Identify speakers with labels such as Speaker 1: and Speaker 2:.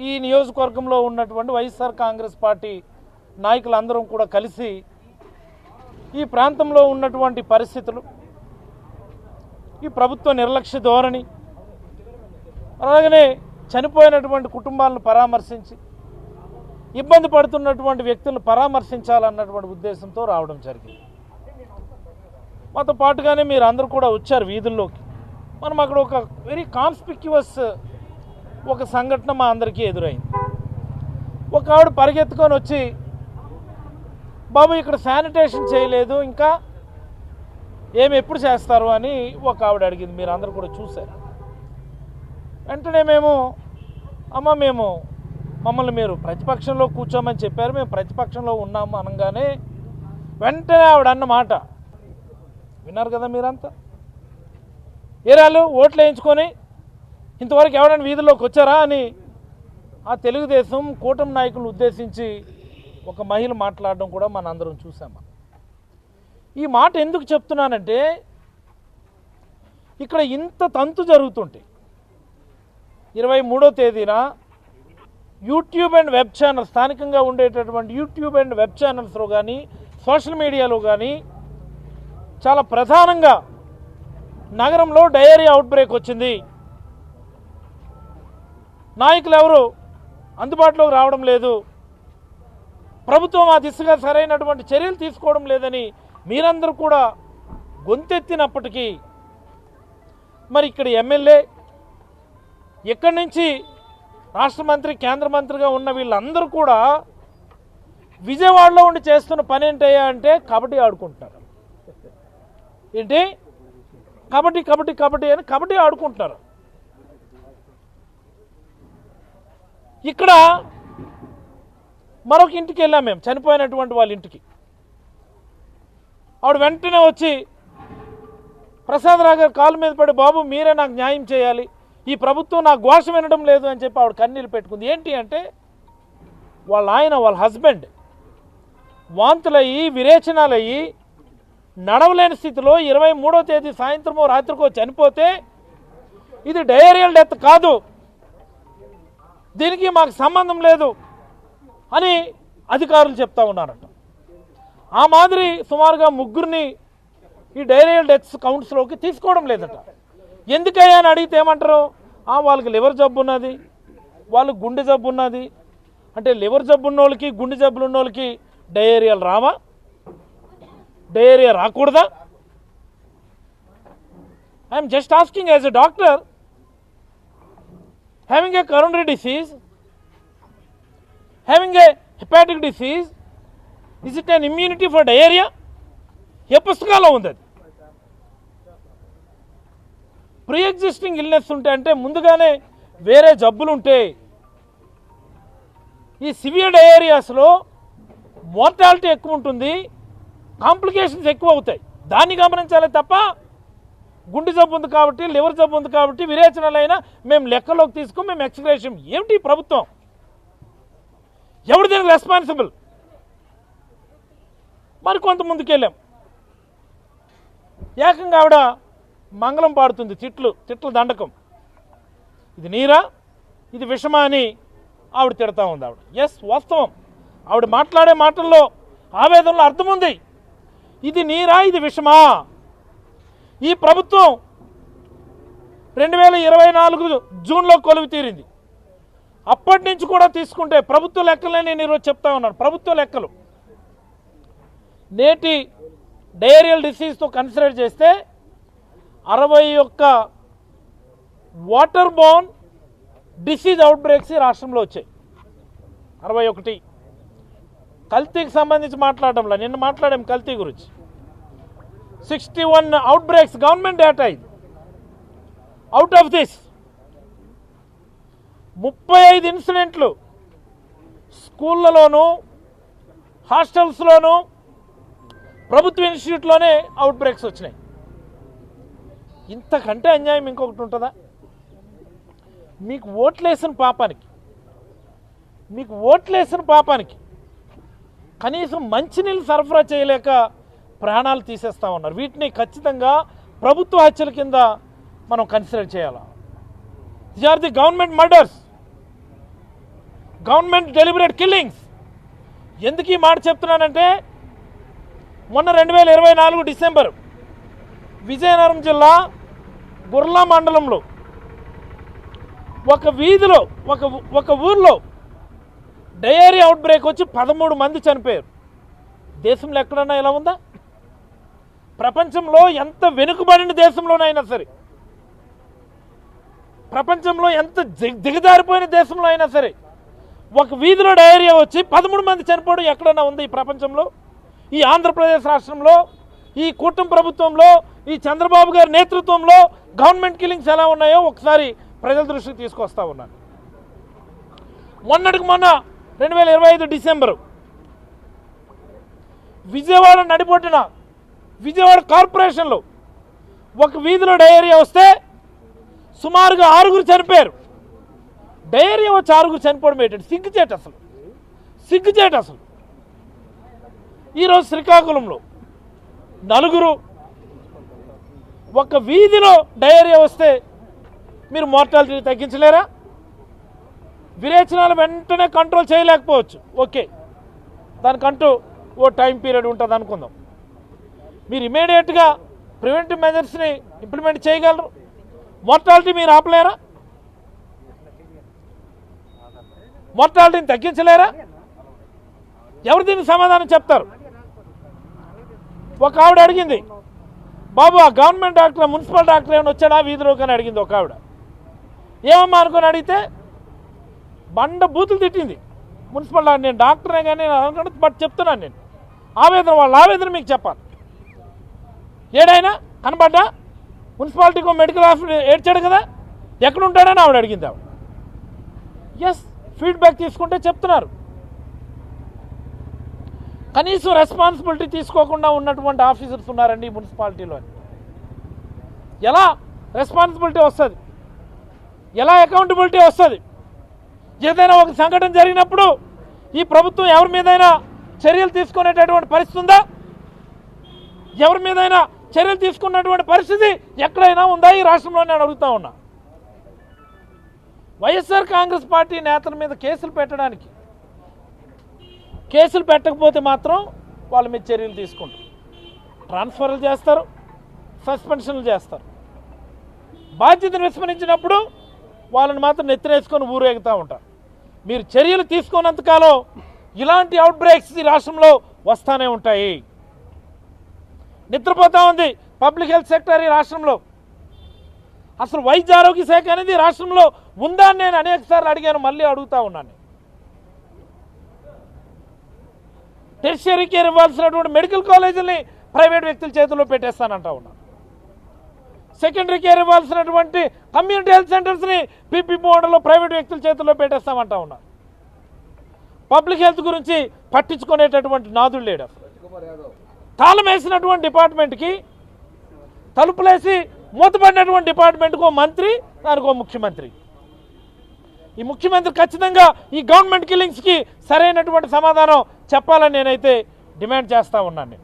Speaker 1: ఈ నియోజకవర్గంలో ఉన్నటువంటి వైఎస్ఆర్ కాంగ్రెస్ పార్టీ నాయకులందరం కూడా కలిసి ఈ ప్రాంతంలో ఉన్నటువంటి పరిస్థితులు, ఈ ప్రభుత్వ నిర్లక్ష్య ధోరణి, అలాగనే చనిపోయినటువంటి కుటుంబాలను పరామర్శించి ఇబ్బంది పడుతున్నటువంటి వ్యక్తులను పరామర్శించాలన్నటువంటి ఉద్దేశంతో రావడం జరిగింది. మాతో పాటుగానే మీరు అందరూ కూడా వచ్చారు వీధుల్లోకి. మనం అక్కడ ఒక వెరీ కాన్స్పిక్యువస్ ఒక సంఘటన మా అందరికీ ఎదురైంది. ఒక ఆవిడ పరిగెత్తుకొని వచ్చి, బాబు ఇక్కడ శానిటేషన్ చేయలేదు, ఇంకా ఎప్పుడు చేస్తారు అని ఒక ఆవిడ అడిగింది. మీరు అందరూ కూడా చూశారు. వెంటనే మమ్మల్ని మీరు ప్రతిపక్షంలో కూర్చోమని చెప్పారు, మేము ప్రతిపక్షంలో ఉన్నాము అనగానే వెంటనే ఆవిడ అన్న మాట విన్నారు కదా మీరంతా. ఏరాలు ఓట్లు వేయించుకొని ఇంతవరకు ఎవరైనా వీధుల్లోకి వచ్చారా అని ఆ తెలుగుదేశం కూటమి నాయకులను ఉద్దేశించి ఒక మహిళ మాట్లాడడం కూడా మన అందరం చూసాము. ఈ మాట ఎందుకు చెప్తున్నానంటే, ఇక్కడ ఇంత తంతు జరుగుతుంటే 23వ తేదీన యూట్యూబ్ అండ్ వెబ్ ఛానల్స్, స్థానికంగా ఉండేటటువంటి యూట్యూబ్ అండ్ వెబ్ ఛానల్స్లో కానీ సోషల్ మీడియాలో కానీ చాలా ప్రధానంగా నగరంలో డయేరియా అవుట్బ్రేక్ వచ్చింది, నాయకులు ఎవరు అందుబాటులోకి రావడం లేదు, ప్రభుత్వం ఆ దిశగా సరైనటువంటి చర్యలు తీసుకోవడం లేదని మీరందరూ కూడా గొంతెత్తినప్పటికీ మరి ఇక్కడ ఎమ్మెల్యే, ఇక్కడి నుంచి రాష్ట్ర మంత్రి, కేంద్ర మంత్రిగా ఉన్న వీళ్ళందరూ కూడా విజయవాడలో ఉండి చేస్తున్న పని ఏంటయ్యా అంటే కబడ్డీ ఆడుకుంటున్నారు. ఏంటి కబడ్డీ కబడ్డీ కబడ్డీ అని కబడ్డీ ఆడుకుంటున్నారు. ఇక్కడ మరొక ఇంటికి వెళ్ళాం మేము, చనిపోయినటువంటి వాళ్ళ ఇంటికి. ఆవిడ వెంటనే వచ్చి ప్రసాదరావు గారు కాలు మీద పడి, బాబు మీరే నాకు న్యాయం చేయాలి, ఈ ప్రభుత్వం నా ఘోష వినడం లేదు అని చెప్పి ఆవిడ కన్నీళ్ళు పెట్టుకుంది. ఏంటి అంటే వాళ్ళ హస్బెండ్ వాంతులయ్యి విరేచనాలయ్యి నడవలేని స్థితిలో 23వ తేదీ సాయంత్రమో రాత్రికో చనిపోతే ఇది డయేరియల్ డెత్ కాదు, దీనికి మాకు సంబంధం లేదు అని అధికారులు చెప్తా ఉన్నారట. ఆ మాదిరి సుమారుగా 3 ఈ డయేరియల్ డెత్స్ కౌంట్స్లోకి తీసుకోవడం లేదట. ఎందుకయ్యా అని అడిగితే ఏమంటారు, వాళ్ళకి లివర్ జబ్బు ఉన్నది, వాళ్ళకి గుండె జబ్బు ఉన్నది. అంటే లివర్ జబ్బు ఉన్న వాళ్ళకి, గుండె జబ్బులు ఉన్న వాళ్ళకి డయేరియాలు రావా? డయేరియా రాకూడదా? I'm just asking as a doctor, having a coronary disease, having a hepatic disease, is it an immunity for diarrhoea? ఏ పుస్తకాల్లో ఉంది అది? ప్రీ ఎగ్జిస్టింగ్ ఇల్నెస్ ఉంటే, అంటే ముందుగానే వేరే జబ్బులుంటే, ఈ సివియర్ డయేరియాస్లో మోర్టాలిటీ ఎక్కువ ఉంటుంది, కాంప్లికేషన్స్ ఎక్కువ అవుతాయి. దాన్ని గమనించాలి తప్ప గుండె జబ్బు ఉంది కాబట్టి, లివర్ జబ్బు ఉంది కాబట్టి విరేచనాలైనా మేము లెక్కలోకి తీసుకుని మేము ఎక్స్గ్రేషన్. ఏమిటి ప్రభుత్వం? ఎవరు దీనికి రెస్పాన్సిబుల్? మరి కొంత ముందుకెళ్ళాం, ఏకంగా ఆవిడ మంగళం పాడుతుంది, తిట్ల దండకం. ఇది నీరా, ఇది విషమా అని ఆవిడ తిడతా ఉంది. ఆవిడ ఎస్, వాస్తవం, ఆవిడ మాట్లాడే మాటల్లో ఆవేదనలో అర్థం ఉంది. ఇది నీరా, ఇది విషమా? ఈ ప్రభుత్వం 2024 జూన్లో కొలువు తీరింది. అప్పటి నుంచి కూడా తీసుకుంటే ప్రభుత్వ లెక్కలనే నేను ఈరోజు చెప్తా ఉన్నాను. ప్రభుత్వ లెక్కలు నేటి డయేరియల్ డిసీజ్తో కన్సిడర్ చేస్తే 61 వాటర్ బోర్న్ డిసీజ్ అవుట్బ్రేక్స్ ఈ రాష్ట్రంలో వచ్చాయి. 61. కల్తీకి సంబంధించి మాట్లాడడంలో నిన్న మాట్లాడాం కల్తీ గురించి. 61 అవుట్బ్రేక్స్, గవర్నమెంట్ డేటా ఇది. అవుట్ ఆఫ్ దిస్ 35 ఇన్సిడెంట్లు స్కూళ్ళలోనూ, హాస్టల్స్లోనూ, ప్రభుత్వ ఇన్స్టిట్యూట్లోనే అవుట్బ్రేక్స్ వచ్చినాయి. ఇంతకంటే అన్యాయం ఇంకొకటి ఉంటుందా? మీకు ఓట్లేసిన పాపానికి కనీసం మంచినీళ్ళు సరఫరా చేయలేక ప్రాణాలు తీసేస్తా ఉన్నారు. వీటిని ఖచ్చితంగా ప్రభుత్వ హత్యల కింద మనం కన్సిడర్ చేయాలి. These are the government murders. Government deliberate killings. ఎందుకు ఈ మాట చెప్తున్నానంటే మొన్న 2024 డిసెంబర్ విజయనగరం జిల్లా గుర్లా మండలంలో ఒక వీధిలో ఒక ఊర్లో డయేరియా అవుట్ బ్రేక్ వచ్చి 13 మంది చనిపోయారు. దేశంలో ఎక్కడన్నా ఇలా ఉందా? ప్రపంచంలో ఎంత వెనుకబడిన దేశంలోనైనా సరే, ప్రపంచంలో ఎంత దిగజారిపోయిన దేశంలో అయినా సరే ఒక వీధిలో డయేరియా వచ్చి 13 మంది చనిపోవడం ఎక్కడన్నా ఉంది ఈ ప్రపంచంలో? ఈ ఆంధ్రప్రదేశ్ రాష్ట్రంలో, ఈ కూటమి ప్రభుత్వంలో, ఈ చంద్రబాబు గారి నేతృత్వంలో గవర్నమెంట్ కిల్లింగ్స్ ఎలా ఉన్నాయో ఒకసారి ప్రజల దృష్టికి తీసుకొస్తా ఉన్నాను. మొన్నటికి మొన్న 2025 డిసెంబరు విజయవాడ నడిపొట్టిన విజయవాడ కార్పొరేషన్లో ఒక వీధిలో డయేరియా వస్తే సుమారుగా 6 చనిపోయారు. డయేరియా వచ్చి 6 చనిపోవడం ఏంటంటే సిగ్గుచేట అసలు. ఈరోజు శ్రీకాకుళంలో 4 ఒక వీధిలో డయేరియా వస్తే మీరు మోర్టాలిటీ తగ్గించలేరా? విరేచనాలు వెంటనే కంట్రోల్ చేయలేకపోవచ్చు, ఓకే, దానికంటూ ఓ టైం పీరియడ్ ఉంటుంది అనుకుందాం. మీరు ఇమీడియట్గా ప్రివెంటివ్ మెజర్స్ని ఇంప్లిమెంట్ చేయగలరు. మోర్టాలిటీ మీరు ఆపలేరా? మోర్టాలిటీని తగ్గించలేరా? ఎవరు దీనికి సమాధానం చెప్తారు? ఒక ఆవిడ అడిగింది, బాబు ఆ గవర్నమెంట్ డాక్టర్ మున్సిపల్ డాక్టర్ ఏమైనా వచ్చాడా వీధిలోకి అని అడిగింది ఒక ఆవిడ. ఏమమ్మా అనుకుని అడిగితే బండ బూతులు తిట్టింది మున్సిపల్ డాక్టర్. నేను డాక్టరే కానీ నేను అనుకుంటే బట్ చెప్తున్నాను, నేను వాళ్ళ ఆవేదన మీకు చెప్పాలి. ఏడైనా కనబడ్డా మున్సిపాలిటీకి మెడికల్ ఆఫీసర్ ఏడ్చాడు కదా, ఎక్కడుంటాడని ఆవిడ అడిగింది. ఆవిడ ఎస్ ఫీడ్బ్యాక్ తీసుకుంటే చెప్తున్నారు. కనీసం రెస్పాన్సిబిలిటీ తీసుకోకుండా ఉన్నటువంటి ఆఫీసర్స్ ఉన్నారండి ఈ మున్సిపాలిటీలో. ఎలా రెస్పాన్సిబిలిటీ వస్తుంది? ఎలా అకౌంటబిలిటీ వస్తుంది? ఏదైనా ఒక సంఘటన జరిగినప్పుడు ఈ ప్రభుత్వం ఎవరి మీదైనా చర్యలు తీసుకునేటటువంటి పరిస్థితి ఉందా? ఎవరి మీదైనా చర్యలు తీసుకున్నటువంటి పరిస్థితి ఎక్కడైనా ఉందా ఈ రాష్ట్రంలో? నేను అడుగుతా ఉన్నా. వైఎస్ఆర్ కాంగ్రెస్ పార్టీ నేతల మీద కేసులు పెట్టడానికి, కేసులు పెట్టకపోతే మాత్రం వాళ్ళ మీద చర్యలు తీసుకుంటారు, ట్రాన్స్ఫర్లు చేస్తారు, సస్పెన్షన్లు చేస్తారు. బాధ్యతను విస్మరించినప్పుడు వాళ్ళని మాత్రం నెత్తినేసుకొని ఊరేగుతూ ఉంటారు. మీరు చర్యలు తీసుకున్నంతకాలం ఇలాంటి అవుట్ బ్రేక్స్ ఈ రాష్ట్రంలో వస్తూనే ఉంటాయి. నిద్రపోతూ ఉంది పబ్లిక్ హెల్త్ సెక్టర్ ఈ రాష్ట్రంలో. అసలు వైద్య ఆరోగ్య శాఖ అనేది రాష్ట్రంలో ఉందా అని నేను అనేక సార్లు అడిగాను, మళ్ళీ అడుగుతా ఉన్నాను. టెర్షియరీ కేర్ ఇవ్వాల్సినటువంటి మెడికల్ కాలేజీని ప్రైవేట్ వ్యక్తుల చేతుల్లో పెట్టేస్తానంటా ఉన్నాను. సెకండరీ కేర్ ఇవ్వాల్సినటువంటి కమ్యూనిటీ హెల్త్ సెంటర్స్ని పీపీ మోడల్లో ప్రైవేట్ వ్యక్తుల చేతుల్లో పెట్టేస్తామంటా ఉన్నాను. పబ్లిక్ హెల్త్ గురించి పట్టించుకునేటటువంటి నాదుడు లేడు. తాళం వేసినటువంటి డిపార్ట్మెంట్కి, తలుపులేసి మూతపడినటువంటి డిపార్ట్మెంట్కు మంత్రి, దానికో ముఖ్యమంత్రి. ఈ ముఖ్యమంత్రి ఖచ్చితంగా ఈ గవర్నమెంట్ కిల్లింగ్స్కి సరైనటువంటి సమాధానం చెప్పాలని నేనైతే డిమాండ్ చేస్తూ ఉన్నాను.